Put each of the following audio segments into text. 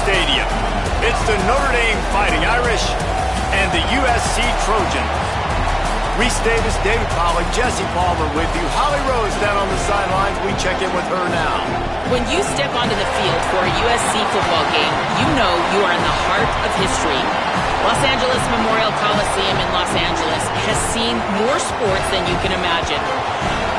Stadium. It's the Notre Dame Fighting Irish and the USC Trojans. Reese Davis, David Pollack, Jesse Palmer with you. Holly Rose down on the sidelines. We check in with her now. When you step onto the field for a USC football game, you know you are in the heart of history. Los Angeles Memorial Coliseum in Los Angeles has seen more sports than you can imagine.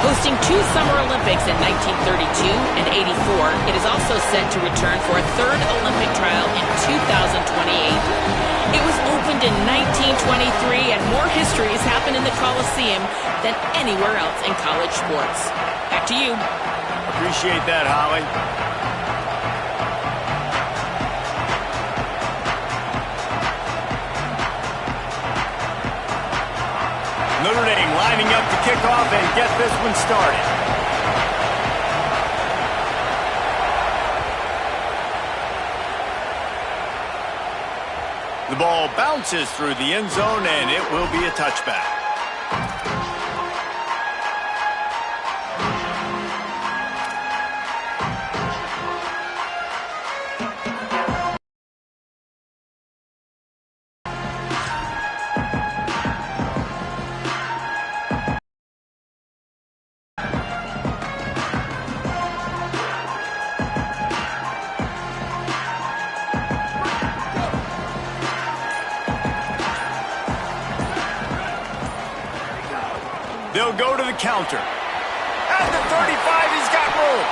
Hosting 2 Summer Olympics in 1932 and 84, it is also set to return for a 3rd Olympic trial in 2028. It was opened in 1923, and more history has happened in the Coliseum than anywhere else in college sports. Back to you. Appreciate that, Holly. Notre Dame lining up to kick off and get this one started. The ball bounces through the end zone, and it will be a touchback. They'll go to the counter. At the 35, he's got room.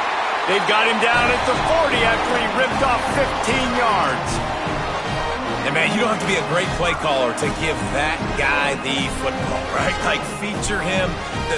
They've got him down at the 40 after he ripped off 15 yards. And, man, you don't have to be a great play caller to give that guy the football, right? Like, feature him.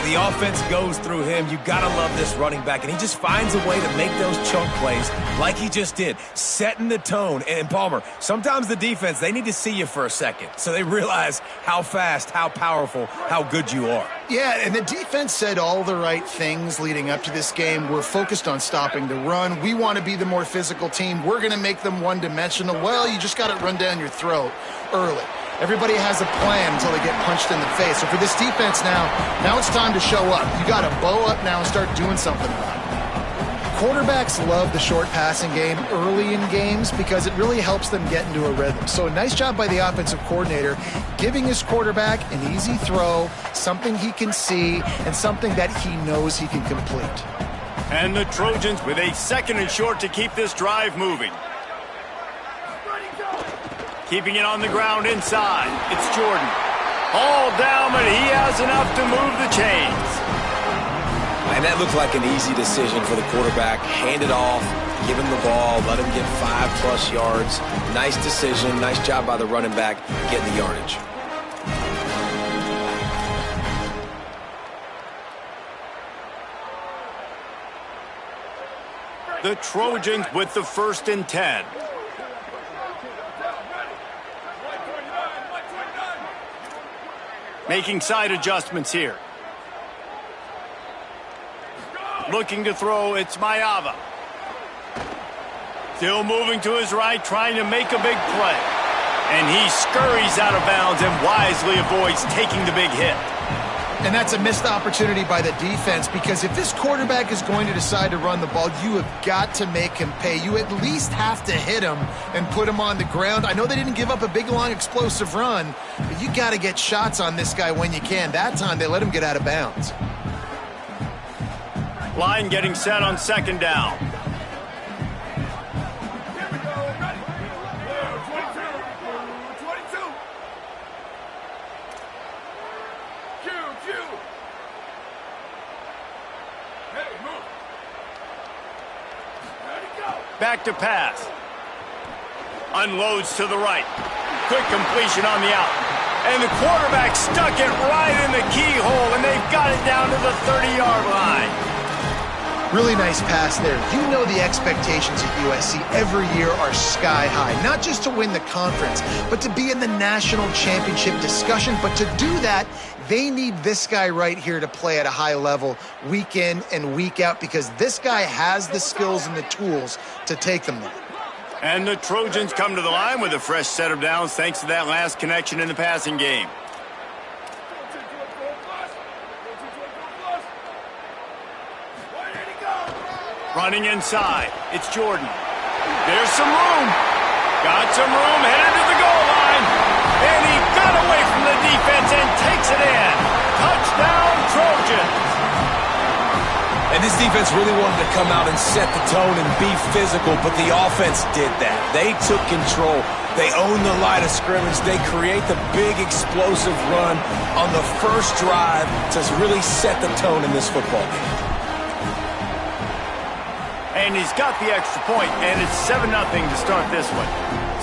The offense goes through him. You got to love this running back. And he just finds a way to make those chunk plays like he just did, setting the tone. And, Palmer, sometimes the defense, they need to see you for a second so they realize how fast, how powerful, how good you are. Yeah, and the defense said all the right things leading up to this game. We're focused on stopping the run. We want to be the more physical team. We're going to make them one-dimensional. Well, you just got it run down your throat early. Everybody has a plan until they get punched in the face. So for this defense now it's time to show up. You got to bow up now and start doing something about it. Quarterbacks love the short passing game early in games because it really helps them get into a rhythm. So a nice job by the offensive coordinator giving his quarterback an easy throw, something he can see, and something that he knows he can complete. And the Trojans with a 2nd and short to keep this drive moving. Keeping it on the ground inside. It's Jordan. All down, but he has enough to move the chains. And that looked like an easy decision for the quarterback. Hand it off, give him the ball, let him get 5+ yards. Nice decision, nice job by the running back getting the yardage. The Trojans with the 1st and 10. Making side adjustments here. Looking to throw, it's Mayava. Still moving to his right, trying to make a big play. And he scurries out of bounds and wisely avoids taking the big hit. And that's a missed opportunity by the defense because if this quarterback is going to decide to run the ball, you have got to make him pay. You at least have to hit him and put him on the ground. I know they didn't give up a big, long, explosive run, but you got to get shots on this guy when you can. That time, they let him get out of bounds. Line getting set on 2nd down. Back to pass. Unloads to the right. Quick completion on the out. And the quarterback stuck it right in the keyhole, and they've got it down to the 30-yard line. Really nice pass there. You know the expectations at USC every year are sky high. Not just to win the conference, but to be in the national championship discussion. But to do that, they need this guy right here to play at a high level week in and week out because this guy has the skills and the tools to take them there. And the Trojans come to the line with a fresh set of downs thanks to that last connection in the passing game. Running inside, it's Jordan. There's some room. Got some room, headed to the goal line. And he got away from the defense and takes it in. Touchdown, Trojans. And this defense really wanted to come out and set the tone and be physical, but the offense did that. They took control. They owned the line of scrimmage. They create the big explosive run on the first drive to really set the tone in this football game. And he's got the extra point, and it's 7-0 to start this one.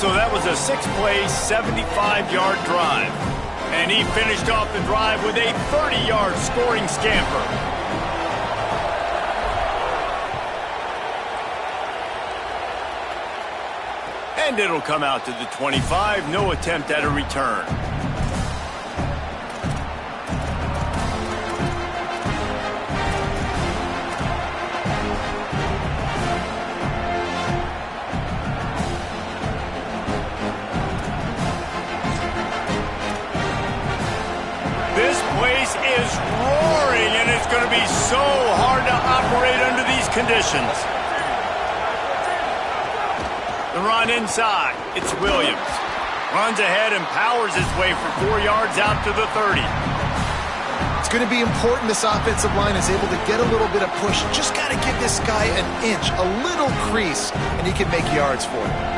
So that was a 6-play, 75-yard drive. And he finished off the drive with a 30-yard scoring scamper. And it'll come out to the 25. No attempt at a return. This place is roaring, and it's going to be so hard to operate under these conditions. The run inside. It's Williams. Runs ahead and powers his way for 4 yards out to the 30. It's going to be important this offensive line is able to get a little bit of push. Just got to give this guy an inch, a little crease, and he can make yards for it.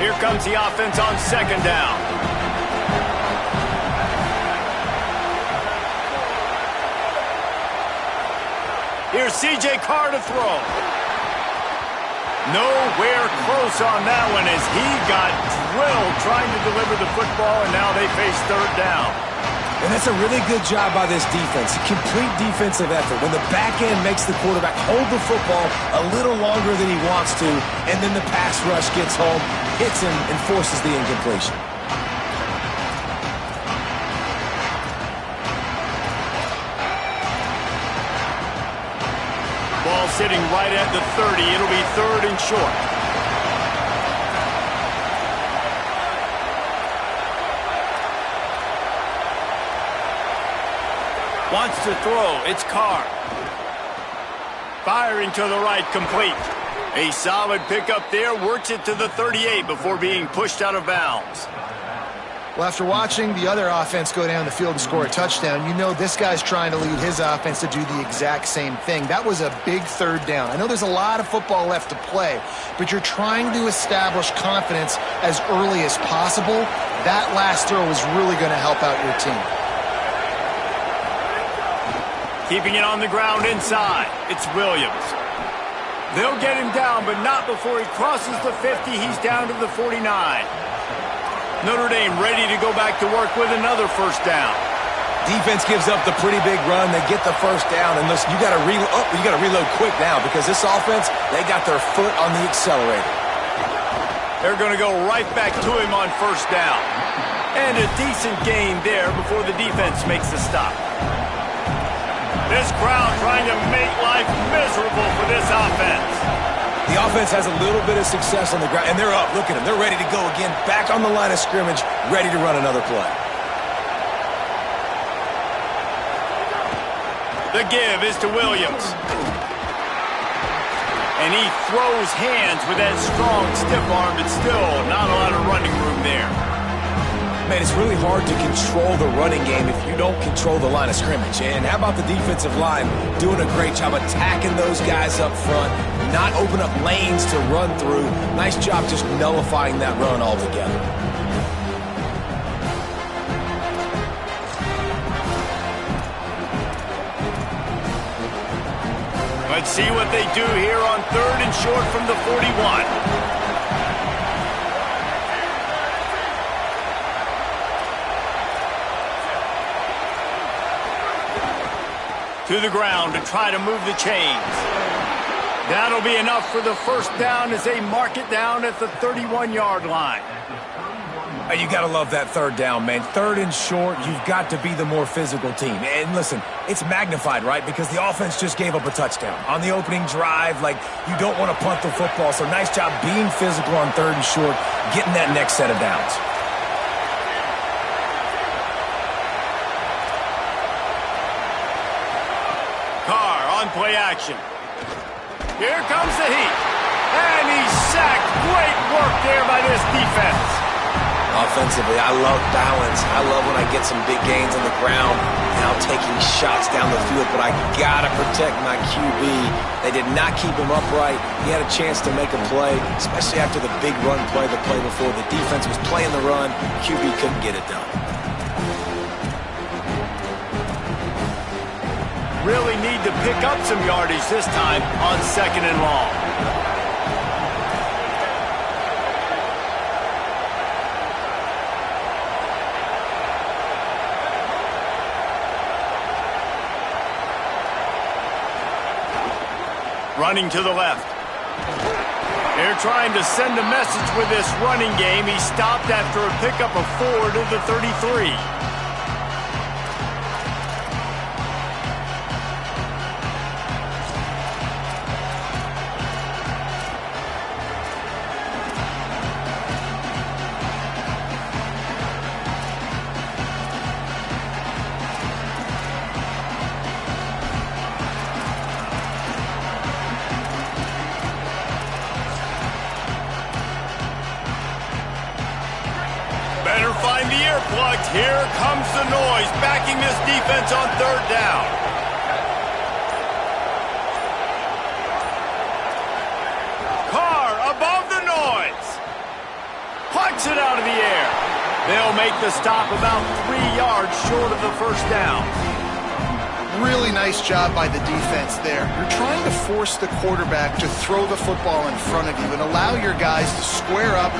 Here comes the offense on second down. Here's C.J. Carr to throw. Nowhere close on that one as he got drilled trying to deliver the football, and now they face third down. And that's a really good job by this defense. A complete defensive effort. When the back end makes the quarterback hold the football a little longer than he wants to, and then the pass rush gets home, hits him, and forces the incompletion. Ball sitting right at the 30. It'll be third and short. Wants to throw. It's Carr. Firing to the right, complete. A solid pickup there. Works it to the 38 before being pushed out of bounds. Well, after watching the other offense go down the field and score a touchdown, you know this guy's trying to lead his offense to do the exact same thing. That was a big third down. I know there's a lot of football left to play, but you're trying to establish confidence as early as possible. That last throw is really going to help out your team. Keeping it on the ground inside. It's Williams. They'll get him down, but not before he crosses the 50. He's down to the 49. Notre Dame ready to go back to work with another first down. Defense gives up the pretty big run. They get the first down, and listen, you got to reload quick now because this offense, they got their foot on the accelerator. They're going to go right back to him on first down. And a decent gain there before the defense makes the stop. This crowd trying to make life miserable for this offense. The offense has a little bit of success on the ground, and they're up. Look at them. They're ready to go again, back on the line of scrimmage, ready to run another play. The give is to Williams. And he throws hands with that strong, stiff arm, but still not a lot of running room there. Man, it's really hard to control the running game if you don't control the line of scrimmage. And how about the defensive line doing a great job attacking those guys up front, not open up lanes to run through. Nice job just nullifying that run altogether. Let's see what they do here on third and short from the 41. To the ground to try to move the chains. That'll be enough for the first down as they mark it down at the 31-yard line. You got to love that third down, man. Third and short, you've got to be the more physical team. And listen, it's magnified, right? Because the offense just gave up a touchdown. On the opening drive, like, you don't want to punt the football. So nice job being physical on third and short, getting that next set of downs. Carr on play action. Here comes the heat. And he's sacked. Great work there by this defense. Offensively, I love balance. I love when I get some big gains on the ground, now taking shots down the field, but I gotta protect my QB. They did not keep him upright. He had a chance to make a play, especially after the big run play the play before. The defense was playing the run. QB couldn't get it done. Really need to pick up some yardage this time on 2nd and long. Running to the left. They're trying to send a message with this running game. He stopped after a pickup of 4 to the 33. Earplugged. Here comes the noise, backing this defense on 3rd down. Carr above the noise. Plucks it out of the air. They'll make the stop about 3 yards short of the 1st down. Really nice job by the defense there. You're trying to force the quarterback to throw the football in front of you and allow your guys to square up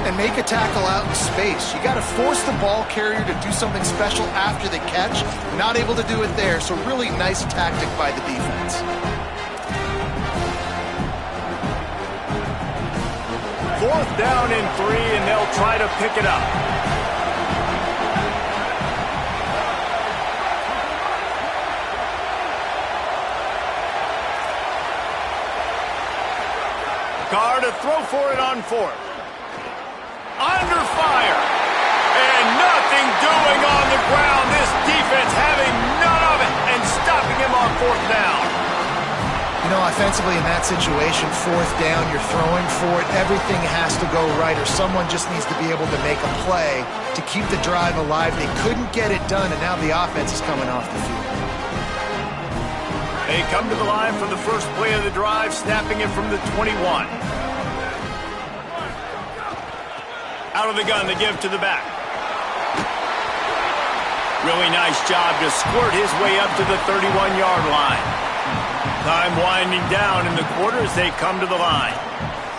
and make a tackle out in space. You got to force the ball carrier to do something special after the catch. Not able to do it there, so really nice tactic by the defense. Fourth down and 3, and they'll try to pick it up. Carr to throw for it on 4th. Under fire. And nothing doing on the ground. This defense having none of it and stopping him on 4th down. You know, offensively in that situation, 4th down, you're throwing for it. Everything has to go right, or someone just needs to be able to make a play to keep the drive alive. They couldn't get it done, and now the offense is coming off the field. They come to the line for the first play of the drive, snapping it from the 21. Out of the gun, they give to the back. Really nice job to squirt his way up to the 31-yard line. Time winding down in the quarter as they come to the line.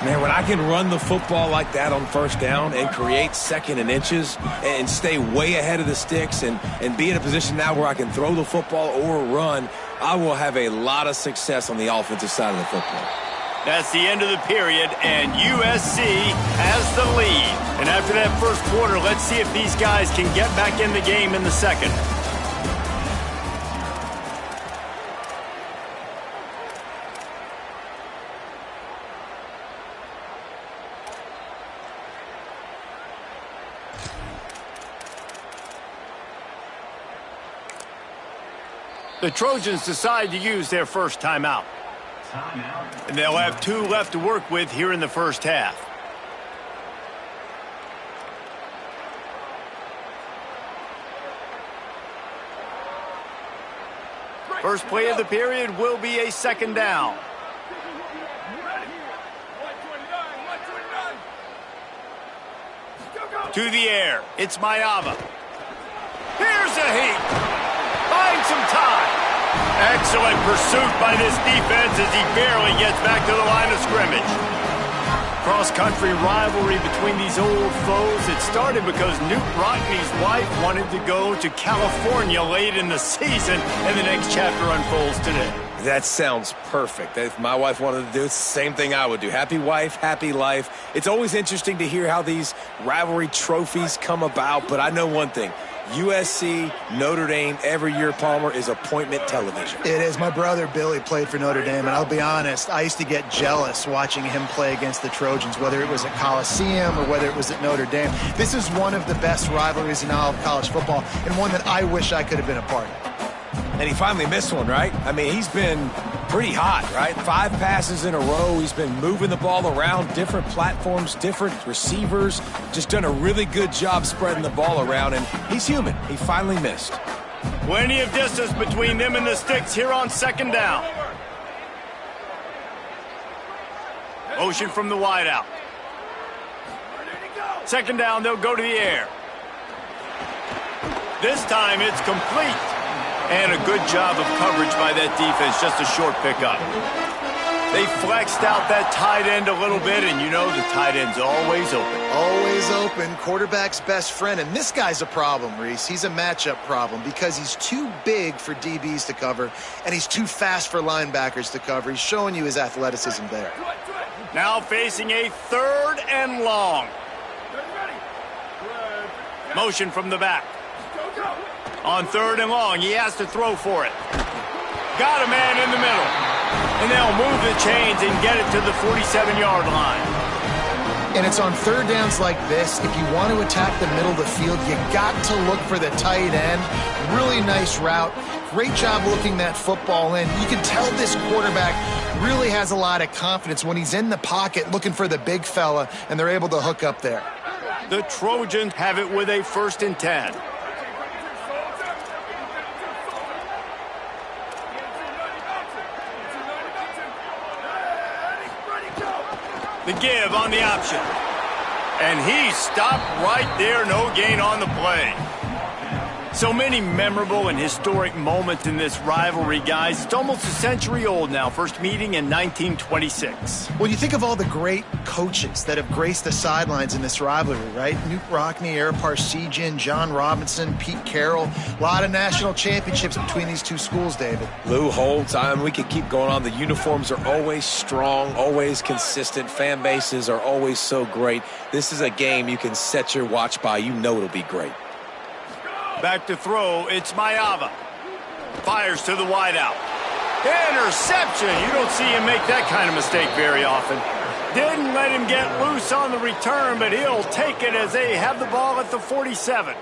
Man, when I can run the football like that on 1st down and create 2nd and inches and stay way ahead of the sticks and be in a position now where I can throw the football or run, I will have a lot of success on the offensive side of the football. That's the end of the period, and USC has the lead. And after that first quarter, let's see if these guys can get back in the game in the second. The Trojans decide to use their first timeout. And they'll have 2 left to work with here in the first half. First play of the period will be a 2nd down. To the air, it's Mayava. Here's a heat. Find some time. Excellent pursuit by this defense as he barely gets back to the line of scrimmage. Cross-country rivalry between these old foes. It started because Newt Rockne's wife wanted to go to California late in the season, and the next chapter unfolds today. That sounds perfect. If my wife wanted to do it, it's the same thing I would do. Happy wife, happy life. It's always interesting to hear how these rivalry trophies come about, but I know one thing. USC, Notre Dame, every year, Palmer, is appointment television. It is. My brother Billy played for Notre Dame, and I'll be honest, I used to get jealous watching him play against the Trojans, whether it was at Coliseum or whether it was at Notre Dame. This is one of the best rivalries in all of college football, and one that I wish I could have been a part of. And he finally missed one, right? I mean, he's been pretty hot, right? 5 passes in a row. He's been moving the ball around, different platforms, different receivers. Just done a really good job spreading the ball around, and he's human. He finally missed. Plenty of distance between them and the sticks here on second down. Motion from the wideout. Second down, they'll go to the air. This time it's complete. And a good job of coverage by that defense, just a short pickup. They flexed out that tight end a little bit, and you know the tight end's always open. Always open, quarterback's best friend. And this guy's a problem, Reese. He's a matchup problem because he's too big for DBs to cover, and he's too fast for linebackers to cover. He's showing you his athleticism there. Now facing a 3rd and long. Motion from the back. On 3rd and long, he has to throw for it. Got a man in the middle. And they'll move the chains and get it to the 47-yard line. And it's on 3rd downs like this. If you want to attack the middle of the field, you got to look for the tight end. Really nice route. Great job looking that football in. You can tell this quarterback really has a lot of confidence when he's in the pocket looking for the big fella, and they're able to hook up there. The Trojans have it with a 1st and 10. The give on the option. And he stopped right there. No gain on the play. So many memorable and historic moments in this rivalry, guys. It's almost a century old now. First meeting in 1926. Well, you think of all the great coaches that have graced the sidelines in this rivalry, right? Newt Rockne, Ara Parseghian, John Robinson, Pete Carroll. A lot of national championships between these two schools, David. Lou Holtz, we could keep going on. The uniforms are always strong, always consistent. Fan bases are always so great. This is a game you can set your watch by. You know it'll be great. Back to throw, it's Maiava. Fires to the wideout. Interception! You don't see him make that kind of mistake very often. Didn't let him get loose on the return, but he'll take it as they have the ball at the 47.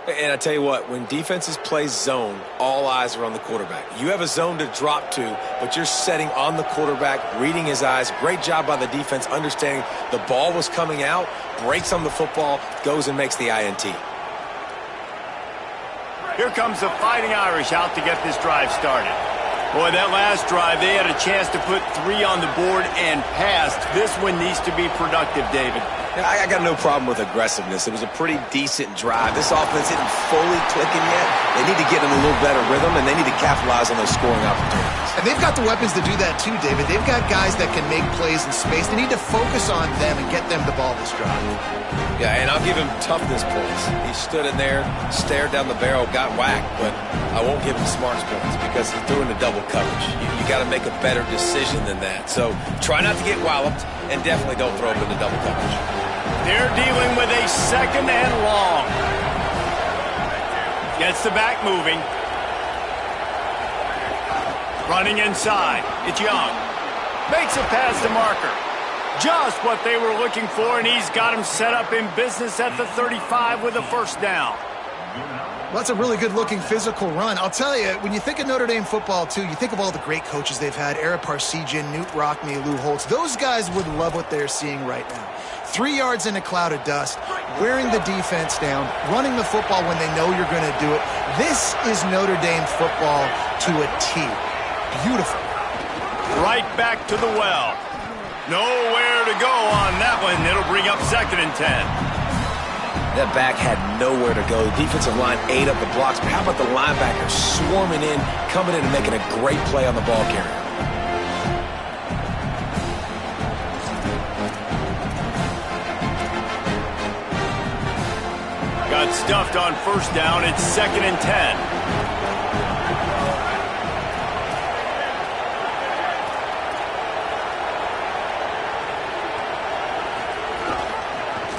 And I tell you what, when defenses play zone, all eyes are on the quarterback. You have a zone to drop to, but you're setting on the quarterback, reading his eyes. Great job by the defense, understanding the ball was coming out, breaks on the football, goes and makes the INT. Here comes the Fighting Irish out to get this drive started. Boy, that last drive, they had a chance to put 3 on the board and passed. This one needs to be productive, David. I got no problem with aggressiveness. It was a pretty decent drive. This offense isn't fully clicking yet. They need to get in a little better rhythm, and they need to capitalize on those scoring opportunities. And they've got the weapons to do that too, David. They've got guys that can make plays in space. They need to focus on them and get them the ball this drive. Yeah, and I'll give him toughness points. He stood in there, stared down the barrel, got whacked, but I won't give him smarts points because he threw into double coverage. You got to make a better decision than that. So try not to get walloped, and definitely don't throw him into double coverage. They're dealing with a 2nd and long. Gets the back moving. Running inside. It's Young. Makes a pass to Marker. Just what they were looking for, and he's got him set up in business at the 35 with a 1st down. Well, that's a really good-looking physical run. I'll tell you, when you think of Notre Dame football, too, you think of all the great coaches they've had, Ara Parseghian, Newt Rockne, Lou Holtz. Those guys would love what they're seeing right now. 3 yards in a cloud of dust, wearing the defense down, running the football when they know you're going to do it. This is Notre Dame football to a T. Beautiful. Right back to the well. Nowhere to go on that one. It'll bring up 2nd and 10. That back had nowhere to go. The defensive line ate up the blocks. But how about the linebackers swarming in, coming in and making a great play on the ball carrier? Got stuffed on 1st down. It's 2nd and 10.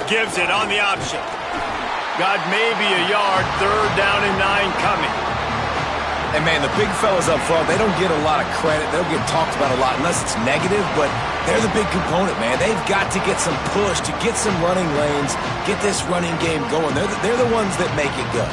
Gives it on the option. Got maybe a yard, 3rd down and 9 coming. And, man, the big fellas up front, they don't get a lot of credit. They don't get talked about a lot unless it's negative, but they're the big component, man. They've got to get some push, to get some running lanes, get this running game going. They're the ones that make it go.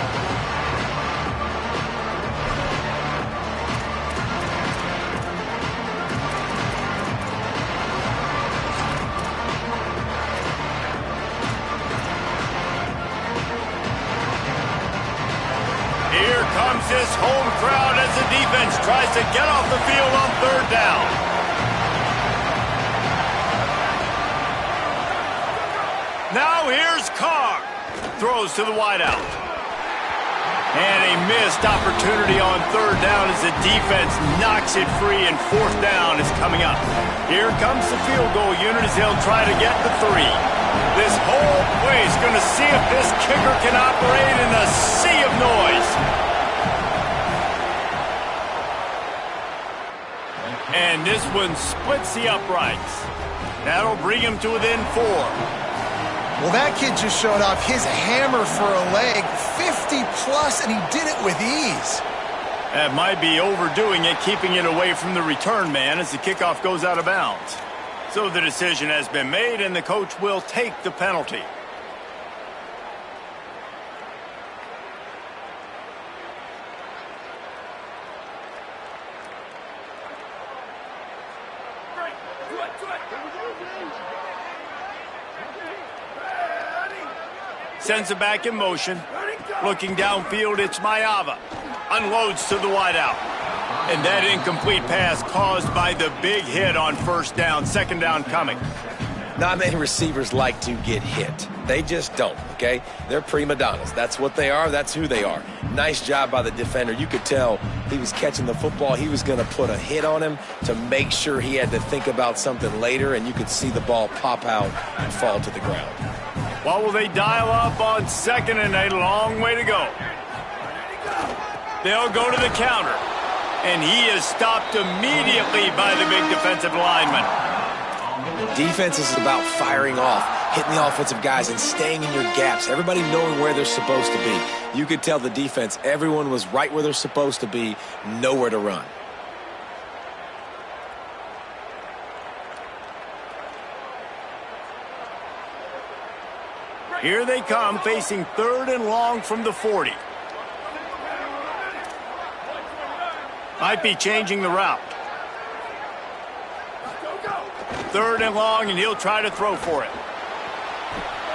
This home crowd as the defense tries to get off the field on 3rd down. Now here's Carr. Throws to the wideout. And a missed opportunity on 3rd down as the defense knocks it free, and 4th down is coming up. Here comes the field goal unit as they'll try to get the 3. This whole place is going to see if this kicker can operate in a sea of noise. And this one splits the uprights. That'll bring him to within 4. Well, that kid just showed off his hammer for a leg, 50-plus, and he did it with ease. That might be overdoing it, keeping it away from the return man as the kickoff goes out of bounds. So the decision has been made, and the coach will take the penalty. Sends it back in motion. Looking downfield, it's Maiava. Unloads to the wideout. And that incomplete pass caused by the big hit on 1st down. 2nd down coming. Not many receivers like to get hit. They just don't, okay? They're prima donnas. That's what they are. That's who they are. Nice job by the defender. You could tell he was catching the football. He was going to put a hit on him to make sure he had to think about something later, and you could see the ball pop out and fall to the ground. What will they dial up on 2nd and a long way to go? They'll go to the counter. And he is stopped immediately by the big defensive lineman. Defense is about firing off, hitting the offensive guys and staying in your gaps. Everybody knowing where they're supposed to be. You could tell the defense, everyone was right where they're supposed to be, nowhere to run. Here they come, facing 3rd and long from the 40. Might be changing the route. 3rd and long, and he'll try to throw for it.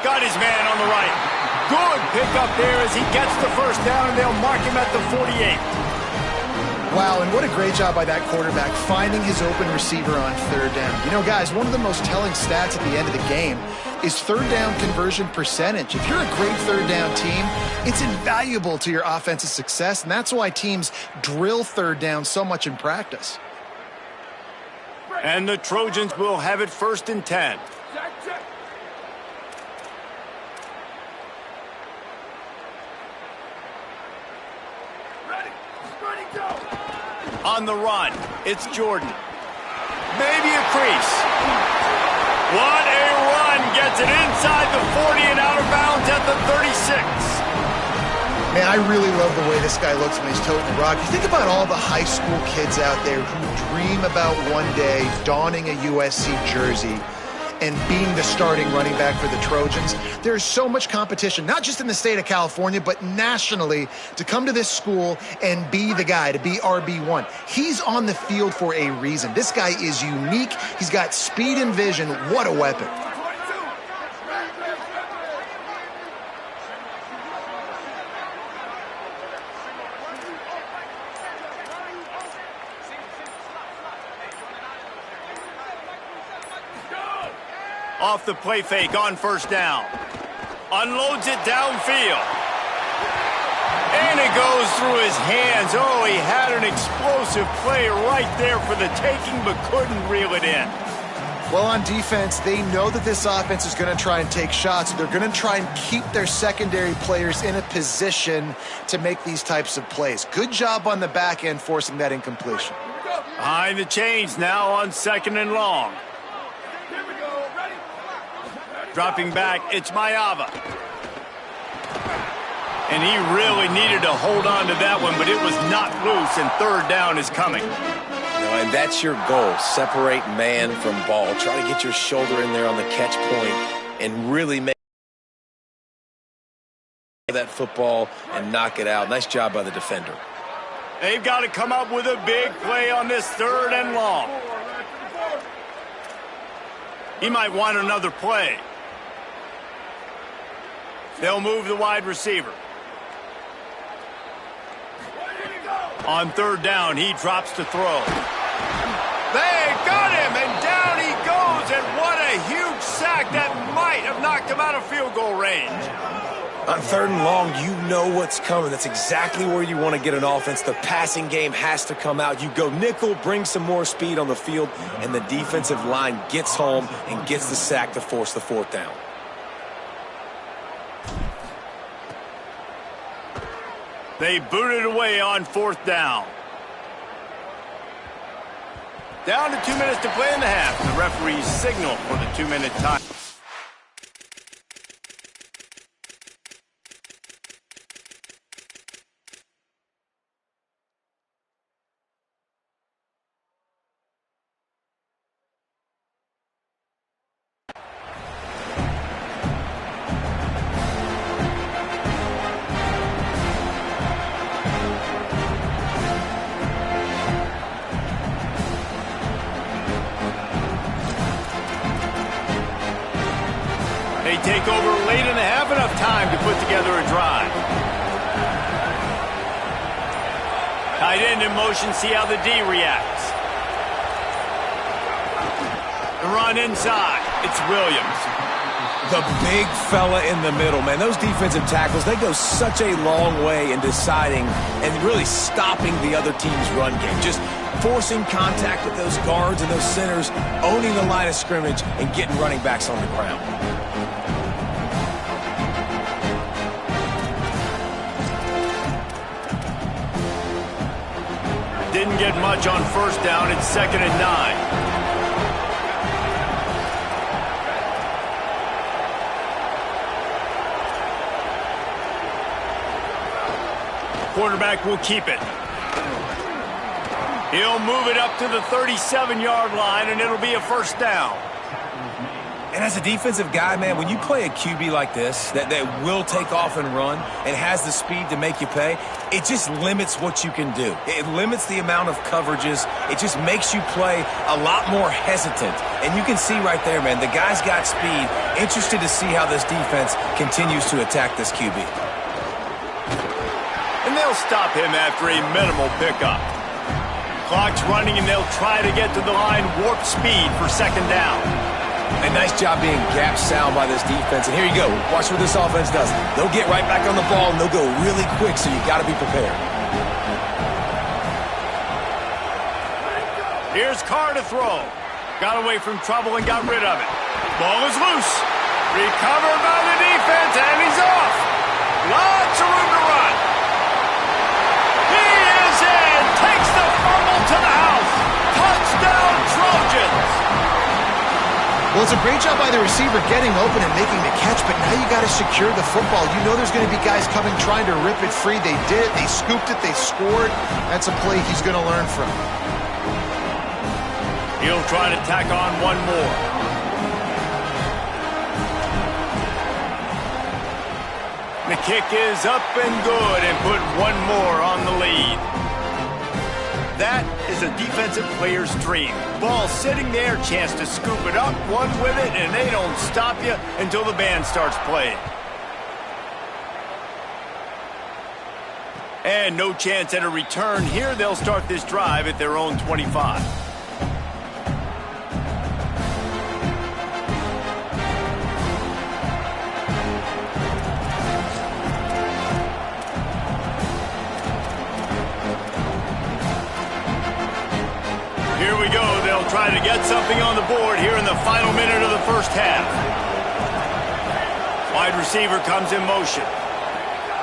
Got his man on the right. Good pickup there as he gets the 1st down, and they'll mark him at the 48. Wow, and what a great job by that quarterback finding his open receiver on 3rd down. You know, guys, one of the most telling stats at the end of the game is 3rd down conversion percentage. If you're a great 3rd down team, it's invaluable to your offensive success, and that's why teams drill 3rd down so much in practice. And the Trojans will have it 1st and 10. On the run, it's Jordan. Maybe a crease. What a run. Gets it inside the 40 and out of bounds at the 36. Man, I really love the way this guy looks when he's toting the rock. You think about all the high school kids out there who dream about one day donning a USC jersey and being the starting running back for the Trojans. There's so much competition, not just in the state of California, but nationally, to come to this school and be the guy, to be RB1. He's on the field for a reason. This guy is unique. He's got speed and vision. What a weapon. Off the play fake on 1st down. Unloads it downfield. And it goes through his hands. Oh, he had an explosive play right there for the taking, but couldn't reel it in. Well, on defense, they know that this offense is going to try and take shots. They're going to try and keep their secondary players in a position to make these types of plays. Good job on the back end forcing that incompletion. Behind the chains now on 2nd and long. Dropping back, it's Mayava. And he really needed to hold on to that one, but it was knocked loose, and third down is coming. And that's your goal. Separate man from ball. Try to get your shoulder in there on the catch point and really make that football and knock it out. Nice job by the defender. They've got to come up with a big play on this third and long. He might want another play. They'll move the wide receiver. On third down, he drops to throw. They got him, and down he goes, and what a huge sack that might have knocked him out of field goal range. On third and long, you know what's coming. That's exactly where you want to get an offense. The passing game has to come out. You go nickel, bring some more speed on the field, and the defensive line gets home and gets the sack to force the fourth down. They booted away on fourth down. Down to 2 minutes to play in the half. The referees signal for the 2-minute time. They take over late in the half, enough time to put together a drive. Tight end in motion, see how the D reacts. The run inside, it's Williams. The big fella in the middle, man. Those defensive tackles, they go such a long way in deciding and really stopping the other team's run game. Just forcing contact with those guards and those centers, owning the line of scrimmage, and getting running backs on the ground. Didn't get much on first down. It's 2nd and 9. Quarterback will keep it. He'll move it up to the 37-yard line, and it'll be a first down. And as a defensive guy, man, when you play a QB like this that will take off and run and has the speed to make you pay, it just limits what you can do. It limits the amount of coverages. It just makes you play a lot more hesitant. And you can see right there, man, the guy's got speed. Interested to see how this defense continues to attack this QB. And they'll stop him after a minimal pickup. Clock's running, and they'll try to get to the line warp speed for 2nd down. A nice job being gap sound by this defense. And here you go. Watch what this offense does. They'll get right back on the ball, and they'll go really quick, so you got to be prepared. Here's Carr to throw. Got away from trouble and got rid of it. Ball is loose. Recovered by the defense, and he's off. Lots of room to run. He is in. Takes the fumble to the house. Touchdown, Trojans. Well, it's a great job by the receiver getting open and making the catch, but now you got to secure the football. You know there's going to be guys coming trying to rip it free. They did. They scooped it. They scored. That's a play he's going to learn from. He'll try to tack on one more. The kick is up and good, and put one more on the lead. That is a defensive player's dream. Ball sitting there, chance to scoop it up, one with it, and they don't stop you until the band starts playing. And no chance at a return here. They'll start this drive at their own 25. Here we go. They'll try to get something on the board here in the final minute of the first half. Wide receiver comes in motion.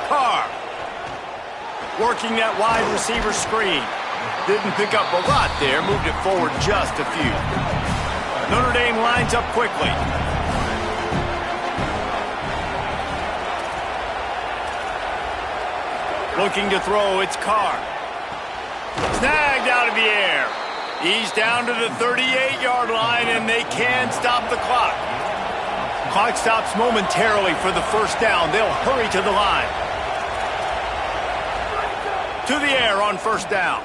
Carr working that wide receiver screen. Didn't pick up a lot there. Moved it forward just a few. Notre Dame lines up quickly. Looking to throw, it's Carr. Snagged out of the air. He's down to the 38-yard line, and they can stop the clock. Clock stops momentarily for the first down. They'll hurry to the line. To the air on first down.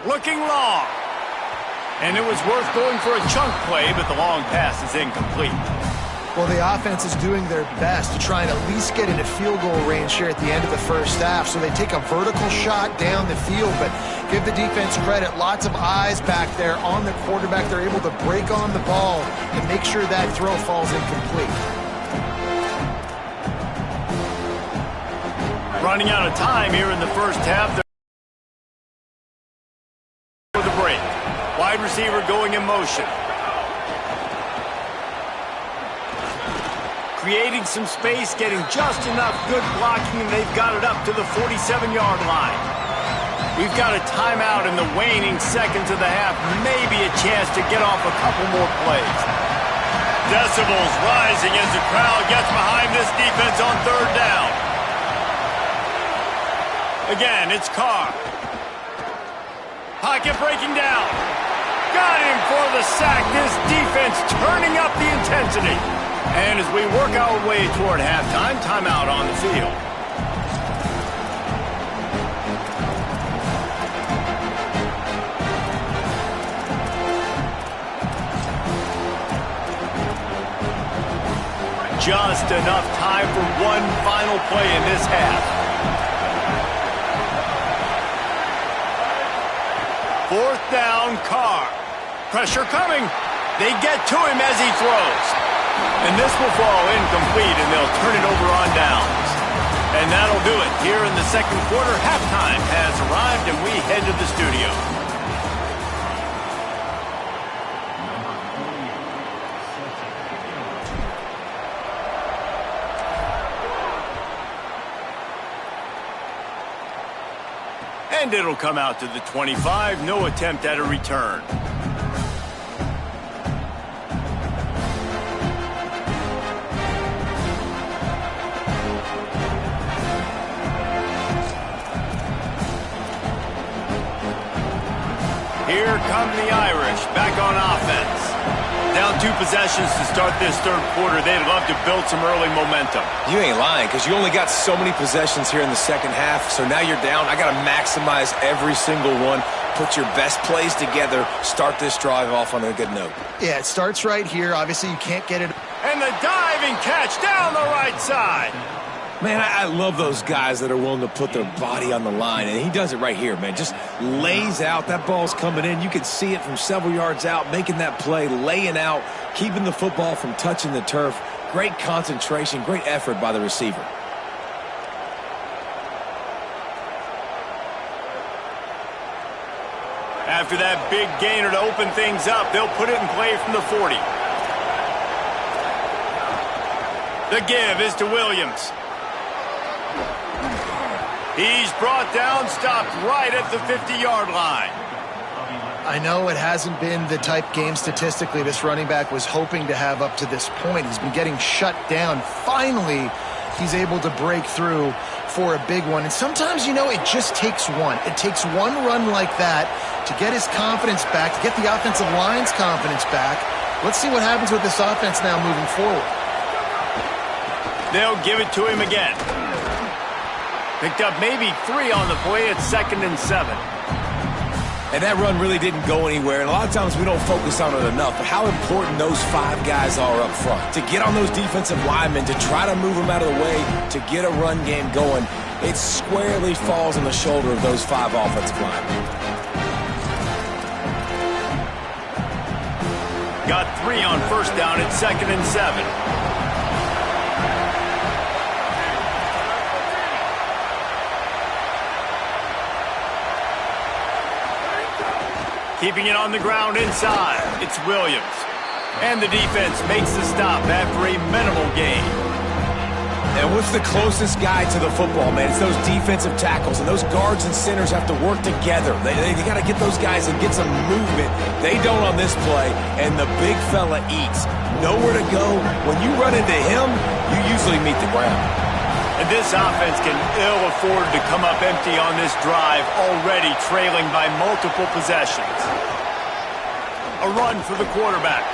Looking long. And it was worth going for a chunk play, but the long pass is incomplete. Well, the offense is doing their best to try and at least get into field goal range here at the end of the first half. So they take a vertical shot down the field, but give the defense credit. Lots of eyes back there on the quarterback. They're able to break on the ball and make sure that throw falls incomplete. Running out of time here in the first half. For the break. Wide receiver going in motion. Creating some space, getting just enough good blocking, and they've got it up to the 47-yard line. We've got a timeout in the waning seconds of the half. Maybe a chance to get off a couple more plays. Decibels rising as the crowd gets behind this defense on third down. Again, it's Carr. Pocket breaking down. Got him for the sack. This defense turning up the intensity. And as we work our way toward halftime, timeout on the field. Just enough time for one final play in this half. Fourth down, Carr. Pressure coming. They get to him as he throws. And this will fall incomplete, and they'll turn it over on downs. And that'll do it. Here in the second quarter, halftime has arrived, and we head to the studio. And it'll come out to the 25. No attempt at a return. Here come the Irish, back on offense. Down 2 possessions to start this third quarter. They'd love to build some early momentum. You ain't lying, because you only got so many possessions here in the second half, so now you're down. I got to maximize every single one, put your best plays together, start this drive off on a good note. Yeah, it starts right here. Obviously, you can't get it. And the diving catch down the right side. Man, I love those guys that are willing to put their body on the line, and he does it right here, man. Just lays out. That ball's coming in. You can see it from several yards out, making that play, laying out, keeping the football from touching the turf. Great concentration, great effort by the receiver. After that big gainer to open things up, they'll put it in play from the 40. The give is to Williams. He's brought down, stopped right at the 50-yard line. I know it hasn't been the type game statistically this running back was hoping to have up to this point. He's been getting shut down. Finally, he's able to break through for a big one. And sometimes, you know, it just takes one. It takes one run like that to get his confidence back, to get the offensive line's confidence back. Let's see what happens with this offense now moving forward. They'll give it to him again. Picked up maybe 3 on the play at 2nd and 7. And that run really didn't go anywhere, and a lot of times we don't focus on it enough, but how important those 5 guys are up front. To get on those defensive linemen, to try to move them out of the way, to get a run game going, it squarely falls on the shoulder of those 5 offensive linemen. Got 3 on first down at 2nd and 7. Keeping it on the ground inside, it's Williams. And the defense makes the stop after a minimal gain. And what's the closest guy to the football, man? It's those defensive tackles, and those guards and centers have to work together. They got to get those guys and get some movement. They don't on this play, and the big fella eats. Nowhere to go. When you run into him, you usually meet the ground. And this offense can ill afford to come up empty on this drive, already trailing by multiple possessions. A run for the quarterback.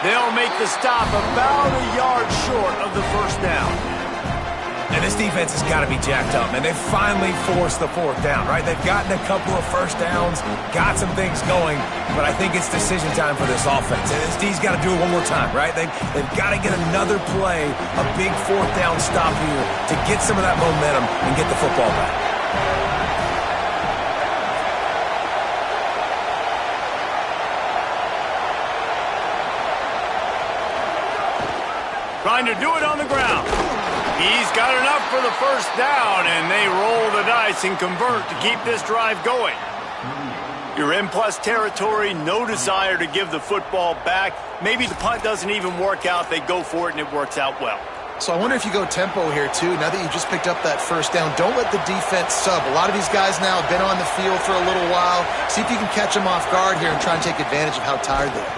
They'll make the stop about a yard short of the first down. And this defense has got to be jacked up, man. They've finally forced the fourth down, right? They've gotten a couple of first downs, got some things going, but I think it's decision time for this offense. And this D's got to do it one more time, right? They've got to get another play, a big fourth down stop here to get some of that momentum and get the football back. Trying to do it on the ground. He's got enough for the first down, and they roll the dice and convert to keep this drive going. You're in plus territory, no desire to give the football back. Maybe the punt doesn't even work out. They go for it, and it works out well. So I wonder if you go tempo here, too. Now that you just picked up that first down, don't let the defense sub. A lot of these guys now have been on the field for a little while. See if you can catch them off guard here and try and take advantage of how tired they are.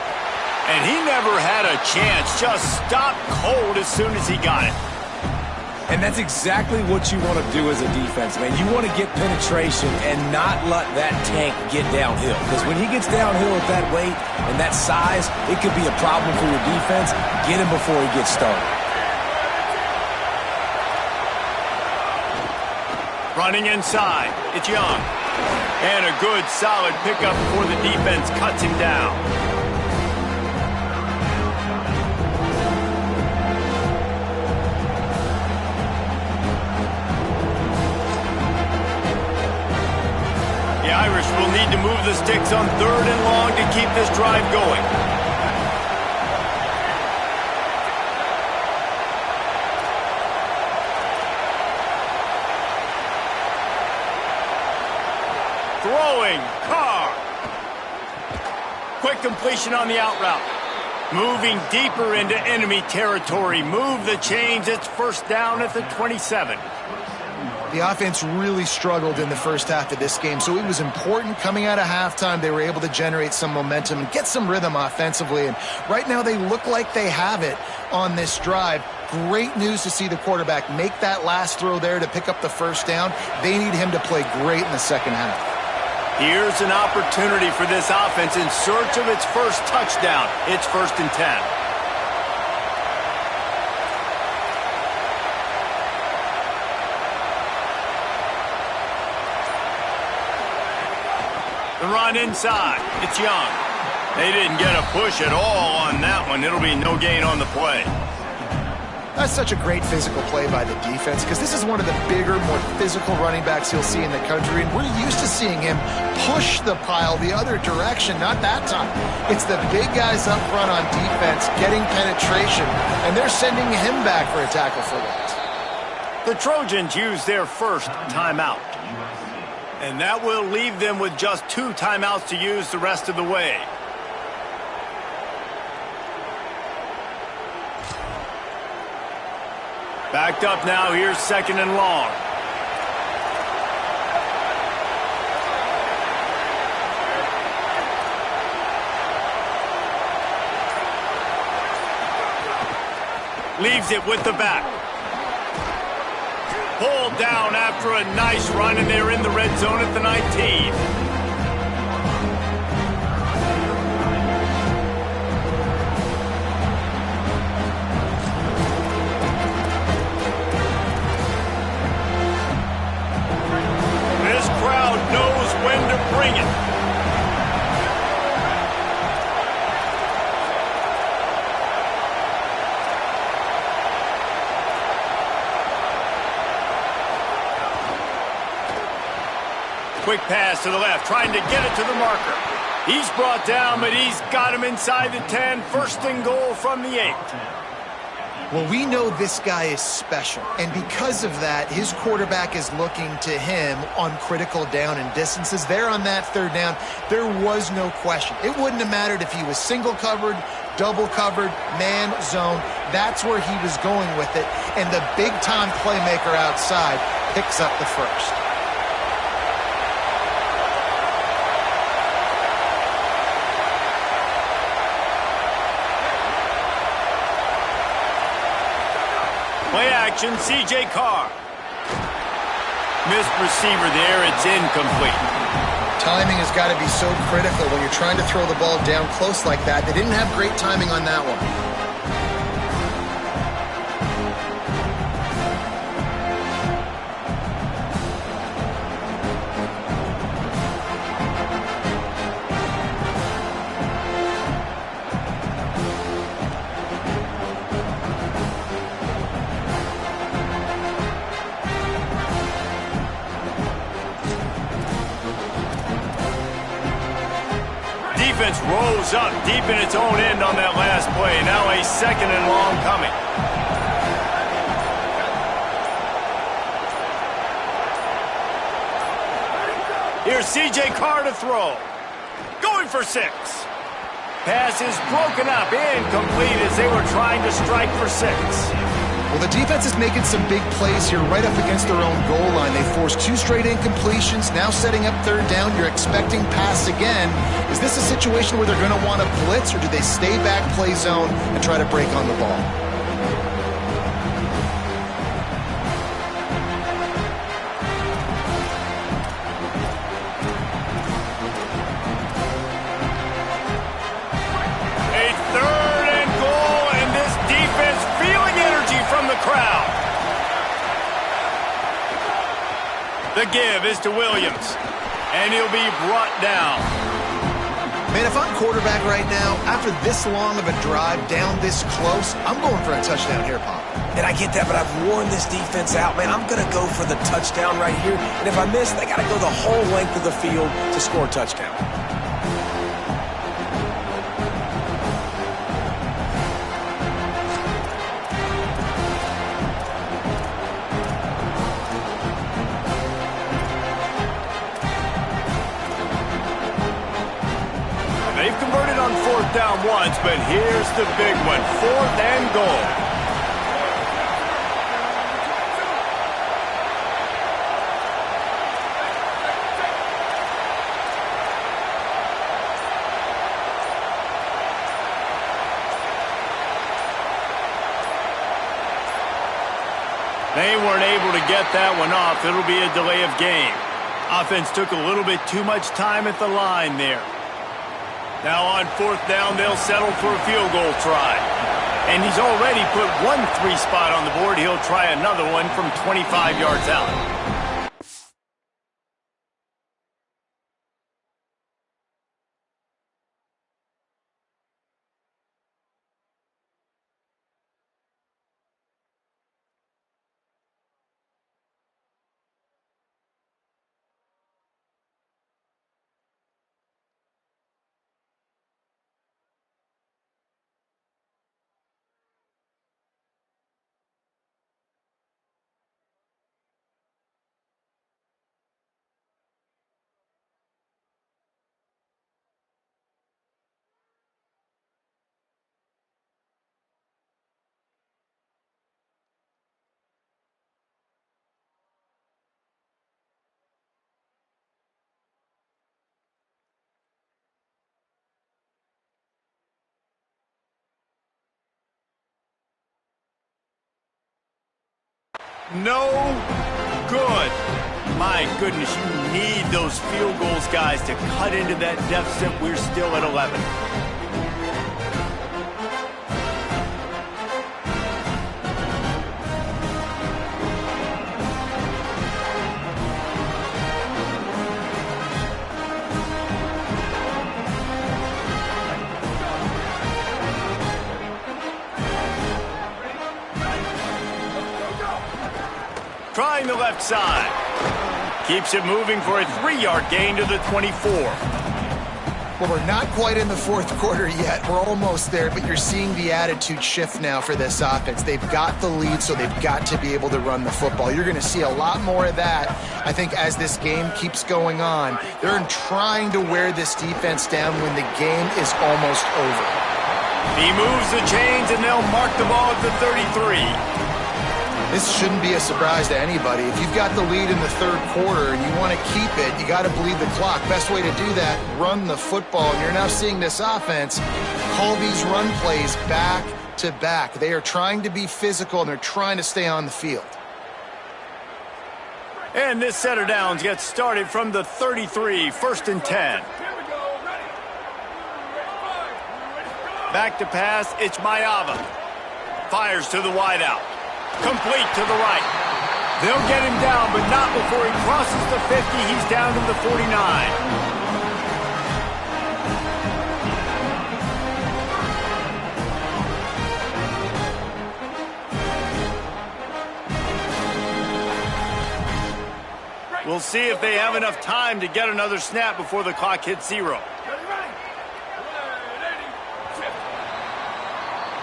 And he never had a chance. Just stopped cold as soon as he got it. And that's exactly what you want to do as a defense, man. You want to get penetration and not let that tank get downhill. Because when he gets downhill at that weight and that size, it could be a problem for your defense. Get him before he gets started. Running inside, it's Young. And a good, solid pickup before the defense cuts him down. The Irish will need to move the sticks on 3rd and long to keep this drive going. Throwing, Carr. Quick completion on the out route. Moving deeper into enemy territory. Move the chains. It's first down at the 27. The offense really struggled in the first half of this game, so it was important coming out of halftime. They were able to generate some momentum and get some rhythm offensively, and right now they look like they have it on this drive. Great news to see the quarterback make that last throw there to pick up the first down. They need him to play great in the second half. Here's an opportunity for this offense in search of its first touchdown. It's 1st and 10. The run inside. It's Young. They didn't get a push at all on that one. It'll be no gain on the play. That's such a great physical play by the defense because this is one of the bigger, more physical running backs you'll see in the country, and we're used to seeing him push the pile the other direction, not that time. It's the big guys up front on defense getting penetration, and they're sending him back for a tackle for loss. The Trojans use their first timeout. And that will leave them with just 2 timeouts to use the rest of the way. Backed up now, here's 2nd and long. Leaves it with the back. Pulled down after a nice run, and they're in the red zone at the 19. This crowd knows when to bring it. Quick pass to the left, trying to get it to the marker. He's brought down, but he's got him inside the 10. 1st and goal from the 8. Well, we know this guy is special, and because of that, his quarterback is looking to him on critical down and distances. There on that 3rd down, there was no question. It wouldn't have mattered if he was single covered, double covered, man, zone. That's where he was going with it, and the big-time playmaker outside picks up the first. Play action, C.J. Carr. Missed receiver there. It's incomplete. Timing has got to be so critical when you're trying to throw the ball down close like that. They didn't have great timing on that one. Defense rolls up deep in its own end on that last play. Now a second and long coming. Here's C.J. Carr to throw. Going for 6. Pass is broken up, incomplete as they were trying to strike for 6. Well, the defense is making some big plays here right up against their own goal line. They forced 2 straight incompletions, now setting up third down. You're expecting pass again. Is this a situation where they're going to want to blitz, or do they stay back, play zone, and try to break on the ball? Crowd. The give is to Williams, and he'll be brought down. Man, if I'm quarterback right now, after this long of a drive down this close, I'm going for a touchdown here, Pop. And I get that, but I've worn this defense out, man. I'm going to go for the touchdown right here. And if I miss, they got to go the whole length of the field to score a touchdown. They've converted on 4th down once, but here's the big one. 4th and goal. They weren't able to get that one off. It'll be a delay of game. Offense took a little bit too much time at the line there. Now on 4th down, they'll settle for a field goal try. And he's already put 1 3 spot on the board. He'll try another one from 25 yards out. No good. My goodness, you need those field goals, guys, to cut into that deficit. We're still at 11. Trying the left side. Keeps it moving for a 3-yard gain to the 24. Well, we're not quite in the 4th quarter yet. We're almost there, but you're seeing the attitude shift now for this offense. They've got the lead, so they've got to be able to run the football. You're going to see a lot more of that, I think, as this game keeps going on. They're trying to wear this defense down when the game is almost over. He moves the chains, and they'll mark the ball at the 33. This shouldn't be a surprise to anybody. If you've got the lead in the 3rd quarter and you want to keep it, you got to bleed the clock. Best way to do that, run the football. And you're now seeing this offense call these run plays back to back. They are trying to be physical, and they're trying to stay on the field. And this set of downs gets started from the 33, 1st and 10. Back to pass, it's Mayava. Fires to the wideout. Complete to the right. They'll get him down, but not before he crosses the 50. He's down to the 49. We'll see if they have enough time to get another snap before the clock hits 0.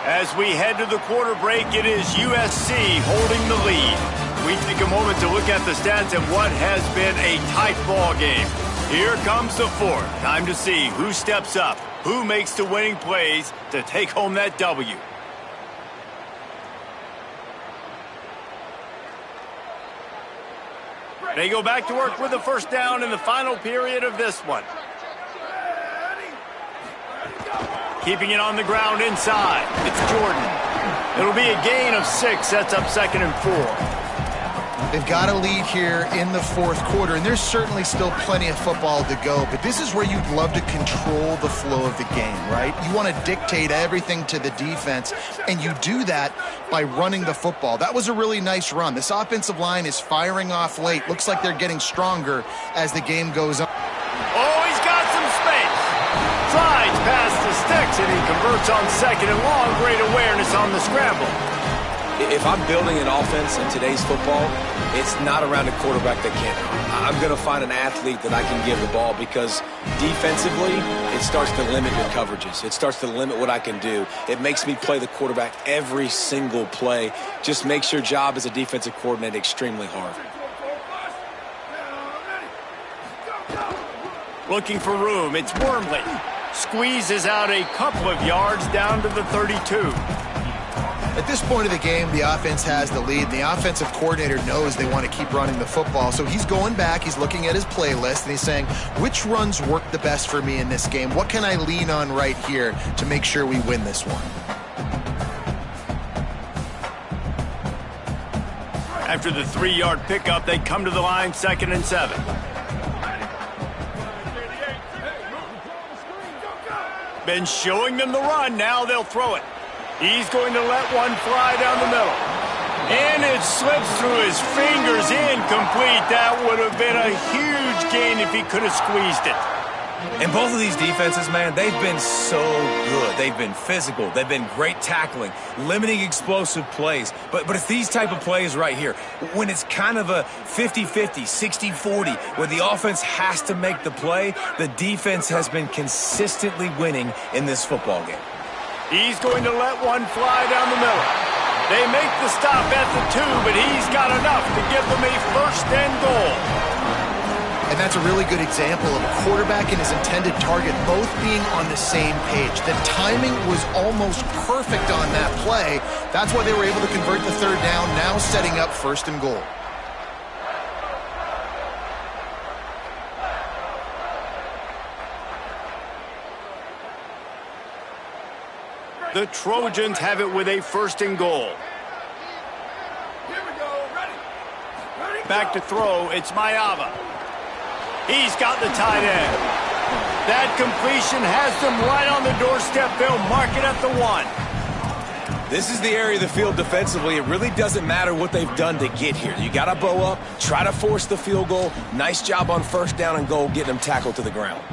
As we head to the quarter break, it is USC holding the lead. We take a moment to look at the stats of what has been a tight ball game. Here comes the fourth. Time to see who steps up, who makes the winning plays to take home that W. They go back to work with the first down in the final period of this one. Keeping it on the ground inside. It's Jordan. It'll be a gain of 6. Sets up 2nd and 4. They've got a lead here in the fourth quarter, and there's certainly still plenty of football to go, but this is where you'd love to control the flow of the game, right? You want to dictate everything to the defense, and you do that by running the football. That was a really nice run. This offensive line is firing off late. Looks like they're getting stronger as the game goes on. Oh, he's got some space. Slides past the sticks, and he converts on 2nd and long. Great awareness on the scramble. If I'm building an offense in today's football, it's not around a quarterback that can't run. I'm going to find an athlete that I can give the ball because defensively, it starts to limit your coverages. It starts to limit what I can do. It makes me play the quarterback every single play. Just makes your job as a defensive coordinator extremely hard. Looking for room, it's Wormley. Squeezes out a couple of yards down to the 32. At this point of the game, the offense has the lead. The offensive coordinator knows they want to keep running the football. So he's going back, he's looking at his playlist, and he's saying, which runs work the best for me in this game? What can I lean on right here to make sure we win this one? After the 3-yard pickup, they come to the line, 2nd and 7. Been showing them the run, now they'll throw it. He's going to let one fly down the middle. And it slips through his fingers, incomplete. That would have been a huge gain if he could have squeezed it. And both of these defenses, man, they've been so good. They've been physical. They've been great tackling, limiting explosive plays. But it's these type of plays right here, when it's kind of a 50-50, 60-40, where the offense has to make the play, the defense has been consistently winning in this football game. He's going to let one fly down the middle. They make the stop at the 2, but he's got enough to give them a 1st and goal. And that's a really good example of a quarterback and his intended target both being on the same page. The timing was almost perfect on that play. That's why they were able to convert the 3rd down, now setting up 1st and goal. The Trojans have it with a 1st and goal. Back to throw, it's Mayava. He's got the tight end. That completion has them right on the doorstep. They'll mark it at the 1. This is the area of the field defensively. It really doesn't matter what they've done to get here. You got to bow up, try to force the field goal. Nice job on 1st down and goal, getting them tackled to the ground.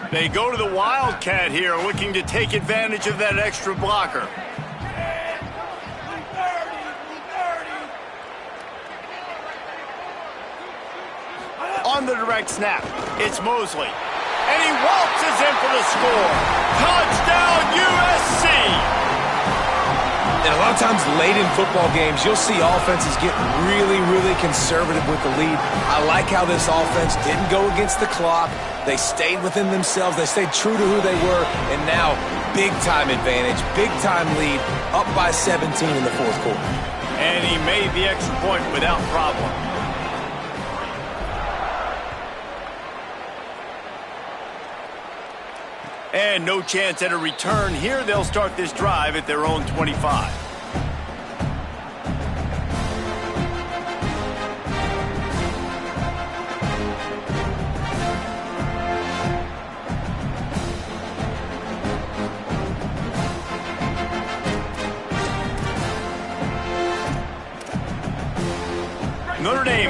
They go to the Wildcat here, looking to take advantage of that extra blocker. On the direct snap, it's Mosley. And he waltzes in for the score. Touchdown, USC! And a lot of times late in football games, you'll see offenses get really, really conservative with the lead. I like how this offense didn't go against the clock. They stayed within themselves. They stayed true to who they were. And now, big-time advantage, big-time lead, up by 17 in the 4th quarter. And he made the extra point without problem. And no chance at a return here. They'll start this drive at their own 25.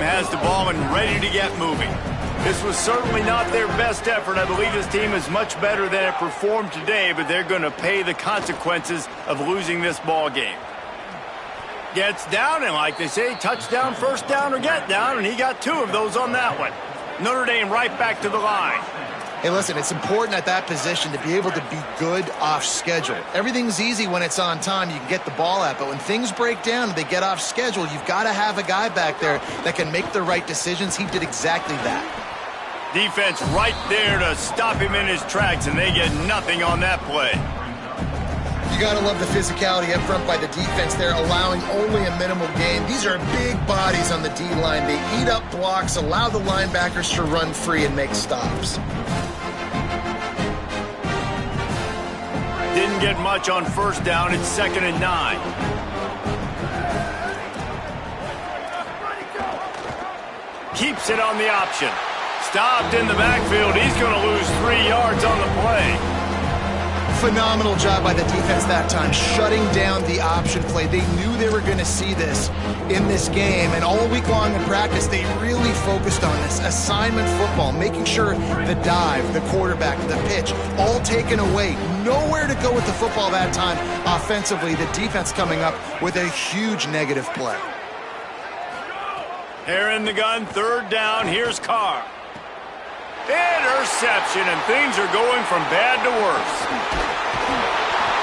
has the ball and ready to get moving. This was certainly not their best effort. I believe this team is much better than it performed today, but they're going to pay the consequences of losing this ball game. Gets down, and like they say, touchdown, first down, or get down, and he got 2 of those on that one. Notre Dame right back to the line. Hey, listen, it's important at that position to be able to be good off schedule. Everything's easy when it's on time. You can get the ball out, but when things break down and they get off schedule, you've got to have a guy back there that can make the right decisions. He did exactly that. Defense right there to stop him in his tracks, and they get nothing on that play. You got to love the physicality up front by the defense there, allowing only a minimal gain. These are big bodies on the D-line. They eat up blocks, allow the linebackers to run free and make stops. Didn't get much on first down. It's 2nd and 9. Keeps it on the option. Stopped in the backfield. He's going to lose 3 yards on the play. Phenomenal job by the defense that time, shutting down the option play. They knew they were going to see this in this game, and all week long in practice, they really focused on this assignment football, making sure the dive, the quarterback, the pitch, all taken away. Nowhere to go with the football that time offensively. The defense coming up with a huge negative play. They're in the gun, 3rd down. Here's Carr. Interception, and things are going from bad to worse.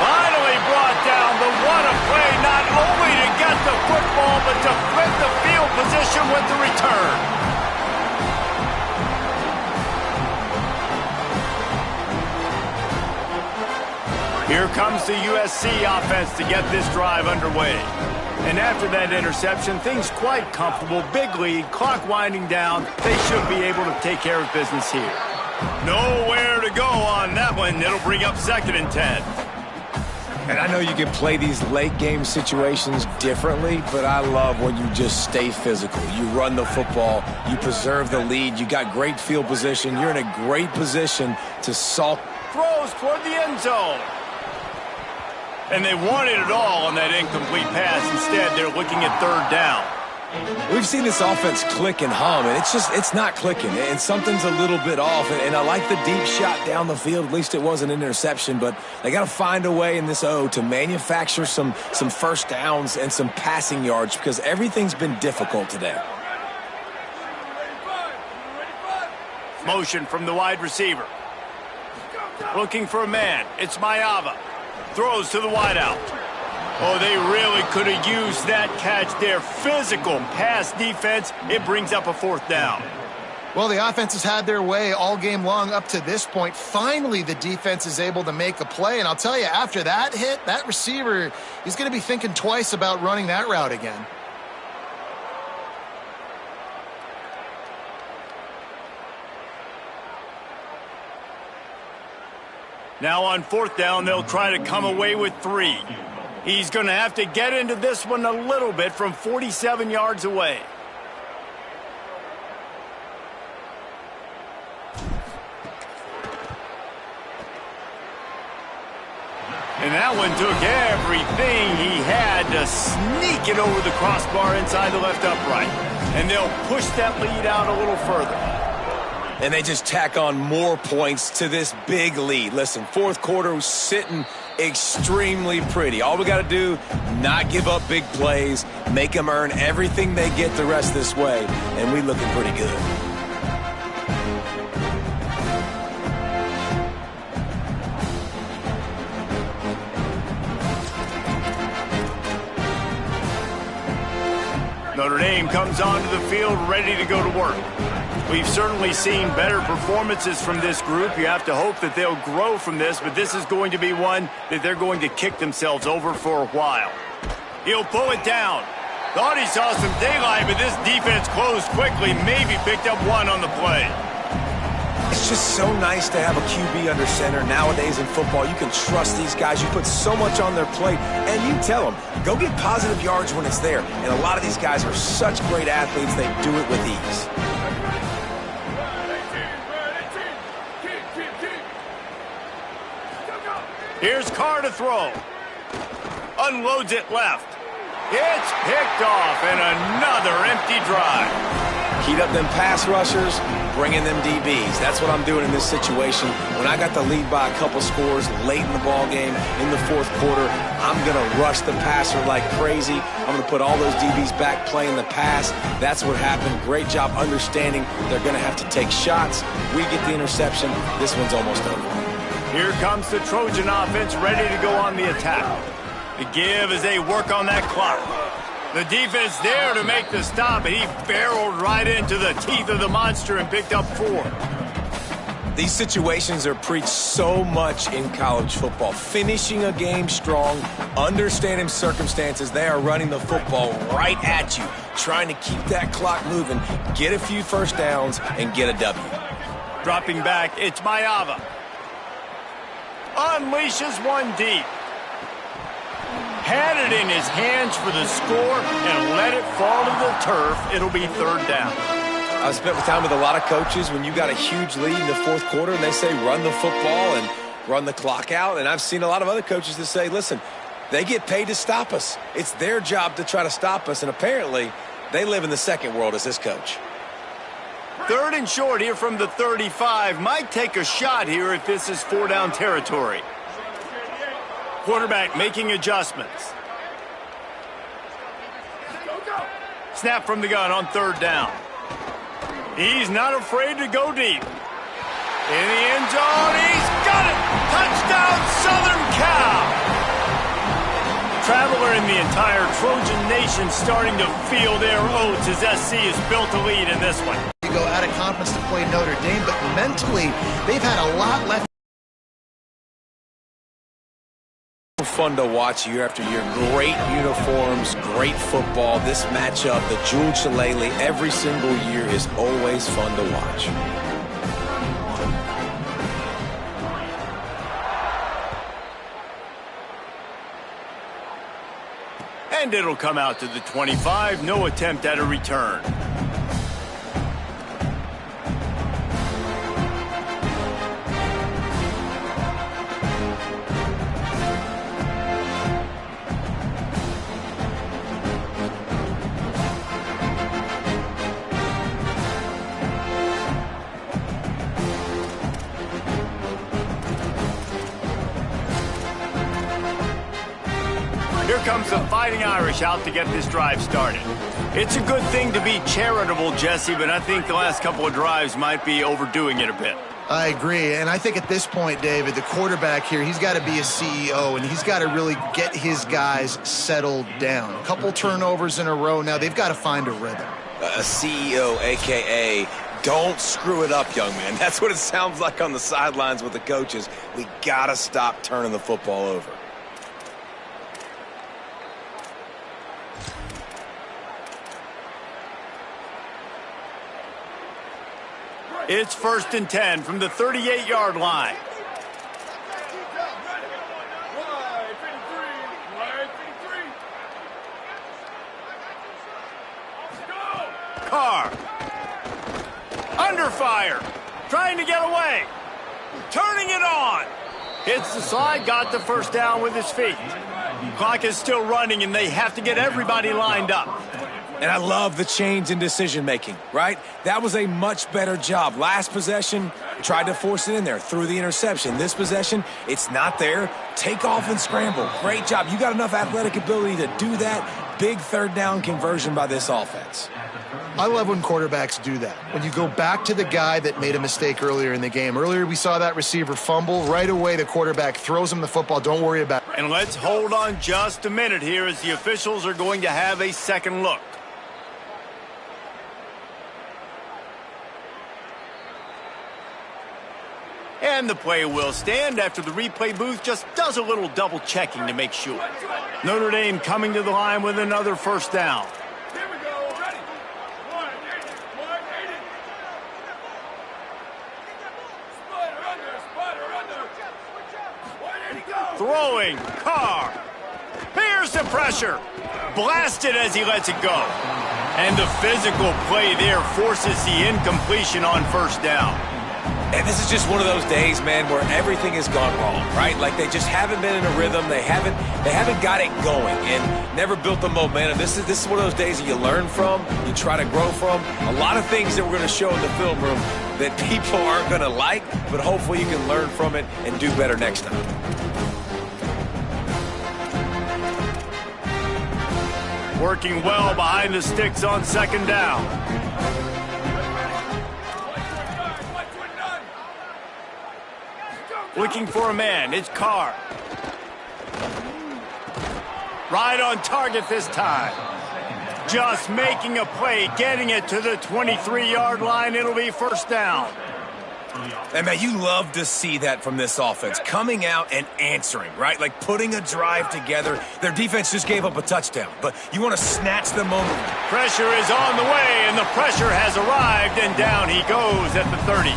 Finally brought down, but what a play, not only to get the football, but to flip the field position with the return. Here comes the USC offense to get this drive underway. And after that interception, things quite comfortable. Big lead, clock winding down. They should be able to take care of business here. Nowhere to go on that one. It'll bring up 2nd and 10. And I know you can play these late game situations differently, but I love when you just stay physical. You run the football, you preserve the lead, you got great field position, you're in a great position to salt. Throws toward the end zone. And they wanted it all on that incomplete pass. Instead, they're looking at 3rd down. We've seen this offense click and hum, and it's not clicking, and something's a little bit off. And I like the deep shot down the field. At least it wasn't an interception, but they got to find a way in this O to manufacture some first downs and some passing yards because everything's been difficult today. Motion from the wide receiver. Looking for a man. It's Mayava. Throws to the wideout. Oh, they really could have used that catch there. Physical pass defense. It brings up a 4th down. Well, the offense has had their way all game long up to this point. Finally, the defense is able to make a play. And I'll tell you, after that hit, that receiver, he's going to be thinking twice about running that route again. Now on 4th down, they'll try to come away with 3. He's going to have to get into this one a little bit from 47 yards away. And that one took everything he had to sneak it over the crossbar inside the left upright. And they'll push that lead out a little further. And they just tack on more points to this big lead. Listen, 4th quarter was sitting extremely pretty. All we got to do, not give up big plays, make them earn everything they get the rest this way, and we looking pretty good. Notre Dame comes onto the field ready to go to work. We've certainly seen better performances from this group. You have to hope that they'll grow from this, but this is going to be one that they're going to kick themselves over for a while. He'll pull it down. Thought he saw some daylight, but this defense closed quickly, maybe picked up 1 on the play. It's just so nice to have a QB under center. Nowadays in football, you can trust these guys. You put so much on their plate, and you tell them, go get positive yards when it's there. And a lot of these guys are such great athletes, they do it with ease. Here's Carr to throw. Unloads it left. It's picked off, and another empty drive. Heat up them pass rushers, bring in them DBs. That's what I'm doing in this situation. When I got the lead by a couple scores late in the ball game, in the fourth quarter, I'm going to rush the passer like crazy. I'm going to put all those DBs back playing the pass. That's what happened. Great job understanding they're going to have to take shots. We get the interception. This one's almost over. Here comes the Trojan offense ready to go on the attack. The give as they work on that clock. The defense there to make the stop, and he barreled right into the teeth of the monster and picked up 4. These situations are preached so much in college football. Finishing a game strong, understanding circumstances. They are running the football right at you, trying to keep that clock moving, get a few first downs, and get a W. Dropping back, it's Mayava. Unleashes one deep. Had it in his hands for the score and let it fall to the turf. It'll be third down. I've spent time with a lot of coaches when you got a huge lead in the fourth quarter and they say run the football and run the clock out. And I've seen a lot of other coaches that say, listen, they get paid to stop us. It's their job to try to stop us. And apparently they live in the second world as this coach. Third and short here from the 35. Might take a shot here if this is 4-down territory. Quarterback making adjustments. Snap from the gun on third down. He's not afraid to go deep. In the end zone, he's got it! Touchdown, Southern Cal! Traveler in the entire Trojan Nation starting to feel their oats as SC has built a lead in this one. You go out of conference to play Notre Dame, but mentally, they've had a lot left. Fun to watch year after year. Great uniforms, great football. This matchup, the Jewel Shillelagh, every single year is always fun to watch. And it'll come out to the 25. No attempt at a return. Here comes the Fighting Irish out to get this drive started. It's a good thing to be charitable, Jesse, but I think the last couple of drives might be overdoing it a bit. I agree, and I think at this point, David, the quarterback here, he's got to be a CEO, and he's got to really get his guys settled down. A couple turnovers in a row now. They've got to find a rhythm. A CEO, a.k.a. don't screw it up, young man. That's what it sounds like on the sidelines with the coaches. We got to stop turning the football over. It's 1st and 10 from the 38-yard line. Carr. Under fire. Trying to get away. Turning it on. Hits the slide, got the first down with his feet. Clock is still running, and they have to get everybody lined up. And I love the change in decision-making, right? That was a much better job. Last possession, tried to force it in there, threw the interception. This possession, it's not there. Take off and scramble. Great job. You got enough athletic ability to do that. Big third down conversion by this offense. I love when quarterbacks do that. When you go back to the guy that made a mistake earlier in the game. Earlier we saw that receiver fumble. Right away the quarterback throws him the football. Don't worry about it. And let's hold on just a minute here as the officials are going to have a second look. And the play will stand after the replay booth just does a little double checking to make sure. Notre Dame coming to the line with another first down. Here we go. Ready. 180. 180. Spider under. 180 go. Throwing. Carr. Here's the pressure. Blasted as he lets it go. And the physical play there forces the incompletion on first down. And this is just one of those days, man, where everything has gone wrong, right? Like they just haven't been in a rhythm. They haven't got it going and never built the momentum. This is one of those days that you learn from, you try to grow from. A lot of things that we're going to show in the film room that people aren't going to like, but hopefully you can learn from it and do better next time. Working well behind the sticks on second down. Looking for a man, it's Carr. Right on target this time. Just making a play, getting it to the 23-yard line. It'll be first down. And, man, you love to see that from this offense. Coming out and answering, right? Like putting a drive together. Their defense just gave up a touchdown, but you want to snatch the moment. Pressure is on the way, and the pressure has arrived, and down he goes at the 30.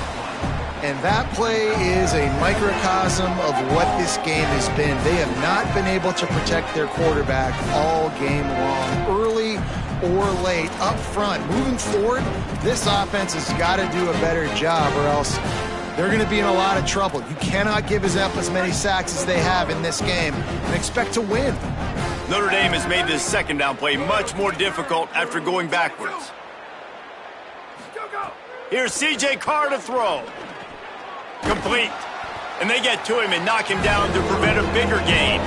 And that play is a microcosm of what this game has been. They have not been able to protect their quarterback all game long, early or late, up front. Moving forward, this offense has got to do a better job or else they're going to be in a lot of trouble. You cannot give up as many sacks as they have in this game and expect to win. Notre Dame has made this second down play much more difficult after going backwards. Here's C.J. Carr to throw. Complete. And they get to him and knock him down to prevent a bigger gain.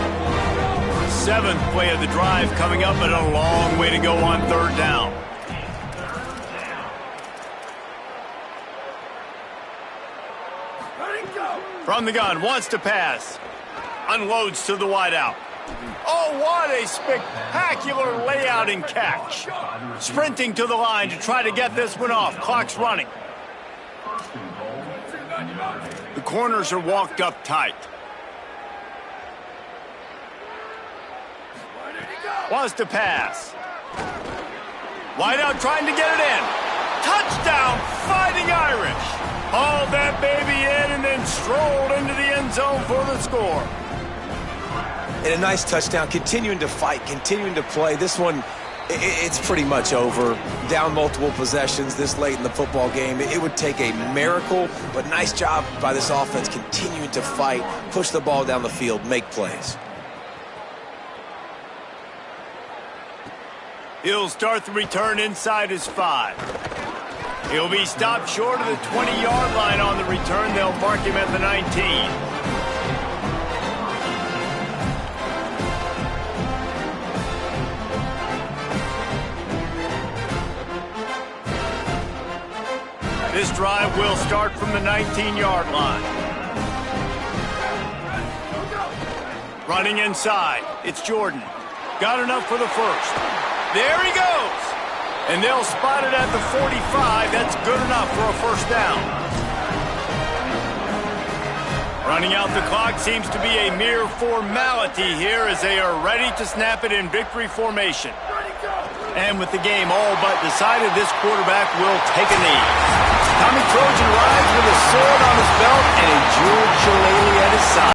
Seventh play of the drive coming up, but a long way to go on third down. From the gun, wants to pass. Unloads to the wideout. Oh, what a spectacular layout and catch. Sprinting to the line to try to get this one off. Clock's running. The corners are walked up tight. Wants to pass. Wideout trying to get it in. Touchdown, Fighting Irish. Hauled that baby in and then strolled into the end zone for the score. And a nice touchdown, continuing to fight, continuing to play. This one, it's pretty much over. Down multiple possessions this late in the football game. It would take a miracle, but nice job by this offense continuing to fight, push the ball down the field, make plays. He'll start the return inside his 5. He'll be stopped short of the 20-yard line on the return. They'll mark him at the 19. This drive will start from the 19-yard line. Running inside, it's Jordan. Got enough for the first. There he goes. And they'll spot it at the 45. That's good enough for a first down. Running out the clock seems to be a mere formality here as they are ready to snap it in victory formation. And with the game all but decided, this quarterback will take a knee. Tommy Trojan rides with a sword on his belt and a jeweled shillelagh at his side.